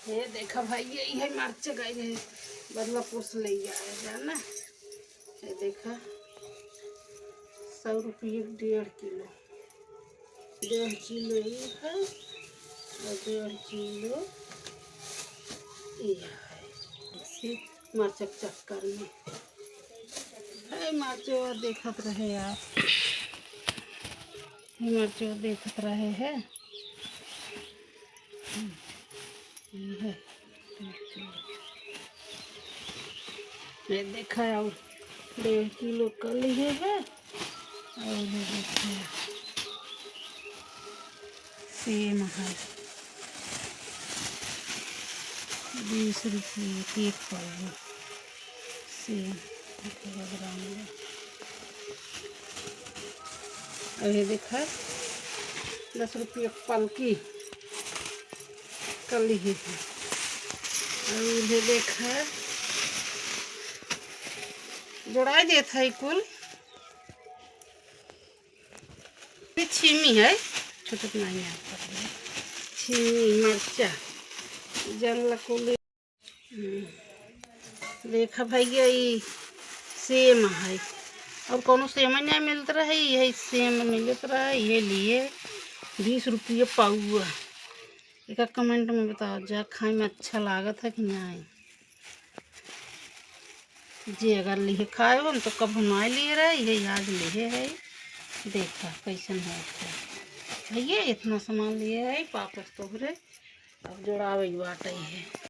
ये देखा भाई, यही है मार्च गई रहे बदलापुर से ले आया जाना। ये देखा 100 रुपये 1.5 किलो, 1.5 किलो ये है और 1.5 किलो ये है। इसी मार्चक चक्कर में है मार्चो देखत रहे आप, मार्चो देखत रहे है। ये मैं देखा और 1.5 किलो कर लिए है। और ये देखा सेम है 20 रुपये की पाव सेम ग्राम में। और ये देखा 10 रुपये पलकी कर ली है। और ये देखा जोड़ा देता है कुल छीमी है, छोटे नहीं आता है छीमी मरचा जंगला कुल। देखा भैया ये सेम है और कोनो सेम नहीं मिलता रहा है, यही सेम मिलता रहा है। ये लिए 20 रुपये पाउआ। एक कमेंट में बताओ जा खाए में अच्छा लागत है कि नहीं। जी अगर लिए खाए हो तो कभी ना लिए रहे, ये आज लिए है। देखा कैसन है भैया, इतना सामान लिए है पापड़ तोहरे अब जोड़ावे बाटे है।